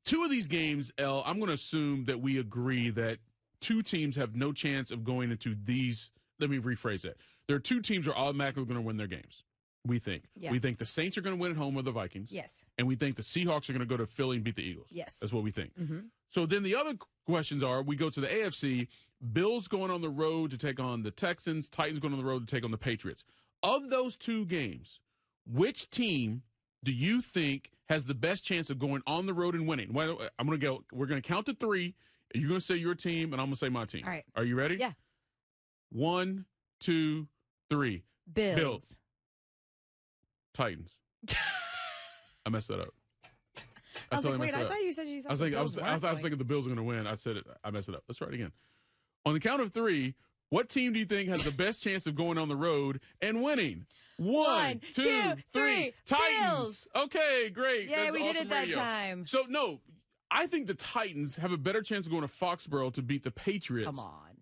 two of these games, Elle, I'm going to assume that we agree that two teams have no chance of going into these. Let me rephrase that. There are two teams that are automatically going to win their games. We think. Yeah. We think the Saints are going to win at home with the Vikings. Yes. And we think the Seahawks are going to go to Philly and beat the Eagles. Yes. That's what we think. Mm-hmm. So then the other questions are, we go to the AFC, Bills going on the road to take on the Texans, Titans going on the road to take on the Patriots. Of those two games, which team do you think has the best chance of going on the road and winning? Well, I'm going to go. We're going to count to three. You're going to say your team, and I'm going to say my team. All right. Are you ready? Yeah. 1, 2, 3. Bills. Titans. I messed that up. I was like, wait, I thought you said I was thinking the Bills are going to win. I said it. I messed it up. Let's try it again. On the count of three, what team do you think has the best chance of going on the road and winning? 1, 2, 3. Titans. Bills. Okay, great. Yeah, That's we did awesome it that radio. time. So, no, I think the Titans have a better chance of going to Foxborough to beat the Patriots. Come on.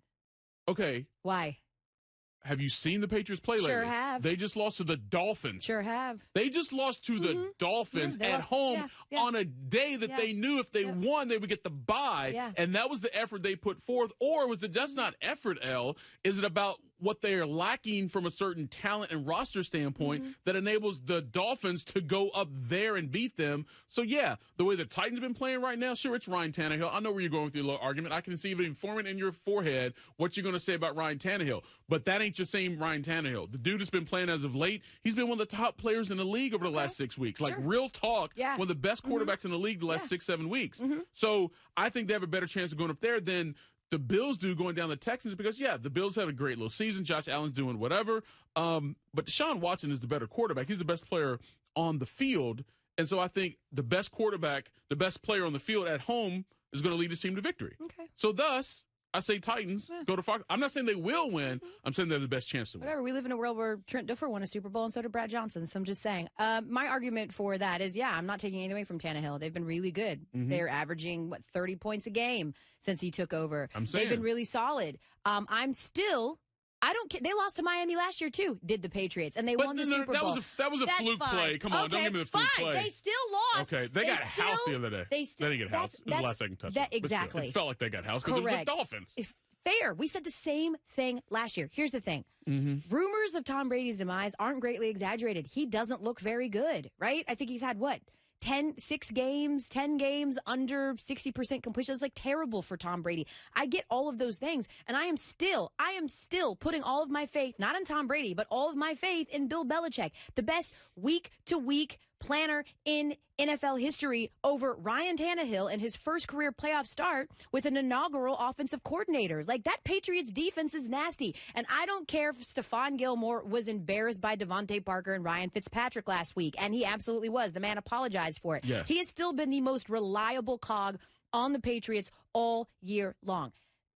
Okay. Why? Have you seen the Patriots play lately? Sure have. They just lost to the Dolphins. Sure have. They just lost to the Dolphins at home on a day that they knew if they won, they would get the bye. Yeah. And that was the effort they put forth. Or was it just not effort, Elle? Is it about what they are lacking from a certain talent and roster standpoint that enables the Dolphins to go up there and beat them? So, yeah, the way the Titans have been playing right now, sure, it's Ryan Tannehill. I know where you're going with your little argument. I can see it forming in your forehead what you're going to say about Ryan Tannehill. But that ain't your same Ryan Tannehill. The dude has been playing as of late. He's been one of the top players in the league over the last 6 weeks. Like, real talk, one of the best quarterbacks in the league the last 6-7 weeks. So I think they have a better chance of going up there than the Bills do going down the Texans because, the Bills had a great little season. Josh Allen's doing whatever. But Deshaun Watson is the better quarterback. He's the best player on the field. And so I think the best quarterback, the best player on the field at home is going to lead his team to victory. Okay. So thus, I say Titans go to Fox. I'm not saying they will win. I'm saying they have the best chance to win. Whatever. We live in a world where Trent Dilfer won a Super Bowl and so did Brad Johnson. So I'm just saying. My argument for that is, I'm not taking anything away from Tannehill. They've been really good. They're averaging, 30 points a game since he took over. They've been really solid. I don't care. They lost to Miami last year, too, did the Patriots, and they won the Super Bowl. That was a fluke play. Come on, don't give me the fluke play. They still lost. Okay, they got housed the other day. They didn't get housed. It was the last second touchdown. Exactly. It felt like they got housed because it was the Dolphins. Fair. We said the same thing last year. Here's the thing. Rumors of Tom Brady's demise aren't greatly exaggerated. He doesn't look very good, right? I think he's had, 10 games under 60% completion. It's like terrible for Tom Brady. I get all of those things. And I am still putting all of my faith, not in Tom Brady, but all of my faith in Bill Belichick, the best week-to-week planner in NFL history over Ryan Tannehill and his first career playoff start with an inaugural offensive coordinator. Like, that Patriots defense is nasty. And I don't care if Stephon Gilmore was embarrassed by Devontae Parker and Ryan Fitzpatrick last week, and he absolutely was. The man apologized for it. Yes. He has still been the most reliable cog on the Patriots all year long.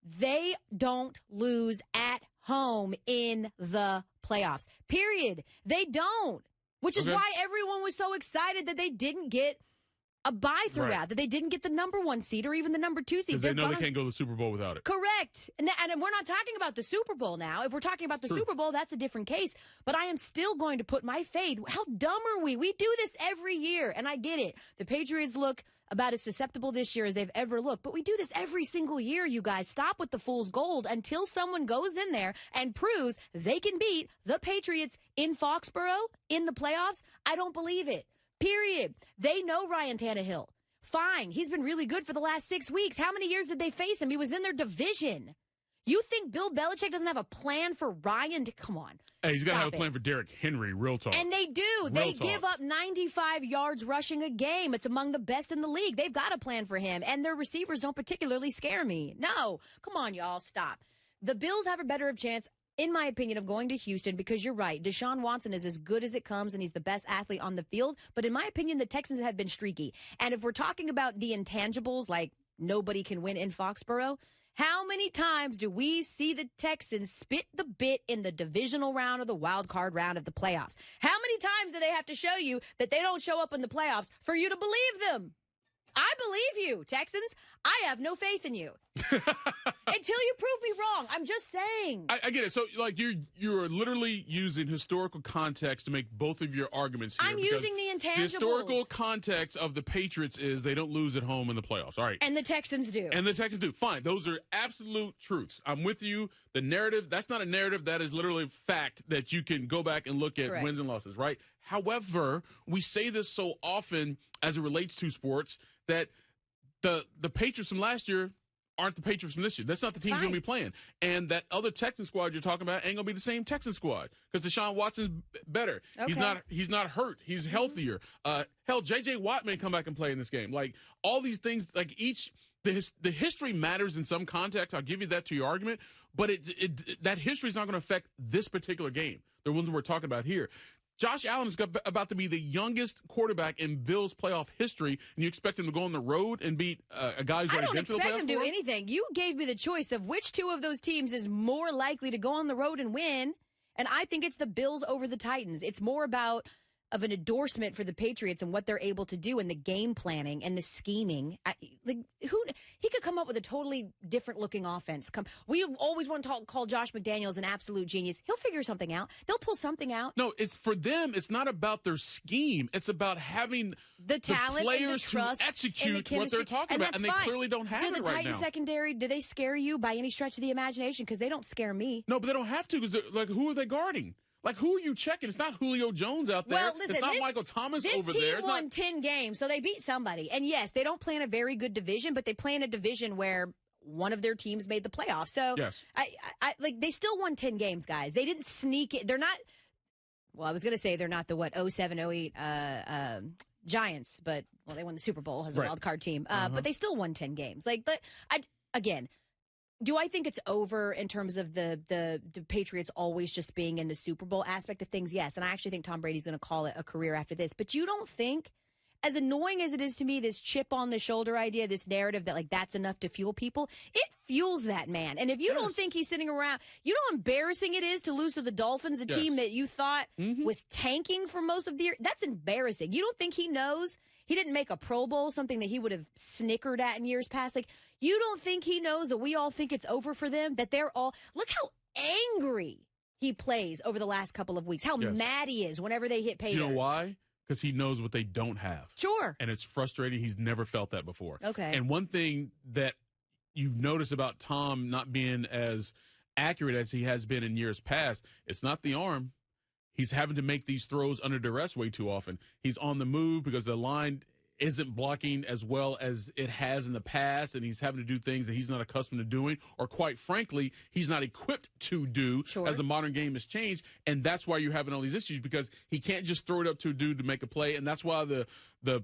They don't lose at home in the playoffs. Period. They don't. Which is why everyone was so excited that they didn't get a bye throughout, that they didn't get the number 1 seed or even the number 2 seed. Because they know they can't go to the Super Bowl without it. Correct. And we're not talking about the Super Bowl now. If we're talking about the Super Bowl, that's a different case. But I am still going to put my faith. How dumb are we? We do this every year, and I get it. The Patriots look about as susceptible this year as they've ever looked. But we do this every single year, you guys. Stop with the fool's gold until someone goes in there and proves they can beat the Patriots in Foxborough in the playoffs. I don't believe it. Period. They know Ryan Tannehill. Fine. He's been really good for the last 6 weeks. How many years did they face him? He was in their division. You think Bill Belichick doesn't have a plan for Ryan? Come on. Hey, he's got to have a plan for Derrick Henry, real talk. And they do. They give up 95 yards rushing a game. It's among the best in the league. They've got a plan for him. And their receivers don't particularly scare me. No. Come on, y'all. Stop. The Bills have a better chance, in my opinion, of going to Houston because you're right. Deshaun Watson is as good as it comes, and he's the best athlete on the field. But in my opinion, the Texans have been streaky. And if we're talking about the intangibles, like nobody can win in Foxborough, how many times do we see the Texans spit the bit in the divisional round or the wild card round of the playoffs? How many times do they have to show you that they don't show up in the playoffs for you to believe them? I believe you, Texans. I have no faith in you until you prove me wrong. I'm just saying. I get it. So, like, you're literally using historical context to make both of your arguments here. I'm using the intangibles. The historical context of the Patriots is they don't lose at home in the playoffs. All right. And the Texans do. Fine. Those are absolute truths. I'm with you. The narrative, that's not a narrative. That is literally fact that you can go back and look at Correct. wins and losses, right? However, we say this so often as it relates to sports that the Patriots from last year aren't the Patriots from this year. That's not the team's going to be playing. And that other Texan squad you're talking about ain't going to be the same Texan squad because Deshaun Watson's better. Okay. He's not hurt. He's healthier. Hell, J.J. Watt may come back and play in this game. Like, all these things, like the history matters in some context. I'll give you that to your argument. But that history is not going to affect this particular game, the ones we're talking about here. Josh Allen is about to be the youngest quarterback in Bills' playoff history, and you expect him to go on the road and beat a guy who's already been to the playoffs? I don't expect him to do anything. You gave me the choice of which two of those teams is more likely to go on the road and win, and I think it's the Bills over the Titans. It's more about of an endorsement for the Patriots and what they're able to do and the game planning and the scheming. He could come up with a totally different looking offense. We always want to call Josh McDaniels an absolute genius. He'll figure something out. They'll pull something out. No, it's for them. It's not about their scheme. It's about having the talent, players and the trust, to execute and what they're talking about, and they clearly don't have it right now. Do the Titans secondary? Do they scare you by any stretch of the imagination? Because they don't scare me. No, but they don't have to. Because who are they guarding? Like, who are you checking? It's not Julio Jones out there. Well, listen, it's not Michael Thomas over there. This team won 10 games, so they beat somebody. And, yes, they don't play in a very good division, but they play in a division where one of their teams made the playoffs. So, yes. they still won 10 games, guys. They didn't sneak it. They're not – well, I was going to say they're not the, 07, 08 Giants, but, they won the Super Bowl as a wild card team. But they still won 10 games. Again – do I think it's over in terms of the Patriots always just being in the Super Bowl aspect of things? Yes, and I actually think Tom Brady's going to call it a career after this. But you don't think, as annoying as it is to me, this chip on the shoulder idea, this narrative that that's enough to fuel people, it fuels that man. And if you don't think he's sitting around, you know how embarrassing it is to lose to the Dolphins, a team that you thought was tanking for most of the year? That's embarrassing. You don't think he knows? He didn't make a Pro Bowl, something that he would have snickered at in years past. You don't think he knows that we all think it's over for them? That they're all – look how angry he plays over the last couple of weeks, how mad he is whenever they hit pay dirt. You know why? Because he knows what they don't have. Sure. And it's frustrating. He's never felt that before. Okay. And one thing that you've noticed about Tom not being as accurate as he has been in years past, it's not the arm. He's having to make these throws under duress way too often. He's on the move because the line isn't blocking as well as it has in the past, and he's having to do things that he's not accustomed to doing, or quite frankly, he's not equipped to do as the modern game has changed, and that's why you're having all these issues, because he can't just throw it up to a dude to make a play, and that's why the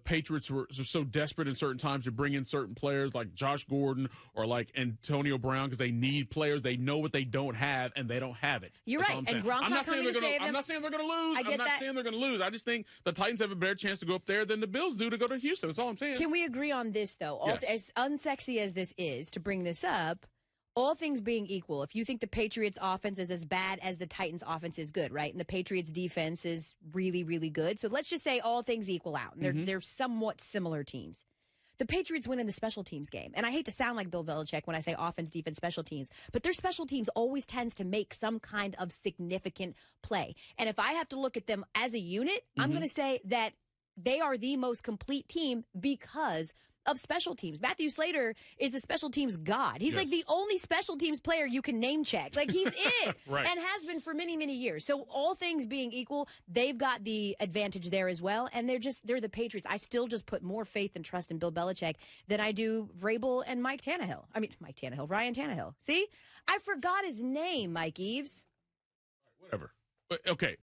Patriots were so desperate in certain times to bring in certain players like Josh Gordon or like Antonio Brown, because they need players. They know what they don't have, and they don't have it. You're right, and Gronk's not coming to save them. I'm not saying they're going to lose. I'm not saying they're going to lose. I just think the Titans have a better chance to go up there than the Bills do to go to Houston. That's all I'm saying. Can we agree on this, though? Yes. As unsexy as this is to bring this up, all things being equal, if you think the Patriots' offense is as bad as the Titans' offense is good, right? And the Patriots' defense is really, really good. So let's just say all things equal out. And they're somewhat similar teams. The Patriots win in the special teams game. And I hate to sound like Bill Belichick when I say offense, defense, special teams, but their special teams always tends to make some kind of significant play. And if I have to look at them as a unit, I'm going to say that they are the most complete team because of special teams. Matthew Slater is the special teams god. He's like the only special teams player you can name check. Like, he's it. Right. And has been for many, many years. So all things being equal, they've got the advantage there as well. And they're the Patriots. I still just put more faith and trust in Bill Belichick than I do Vrabel and Ryan Tannehill. See? I forgot his name, Mike Eaves. Whatever. Okay.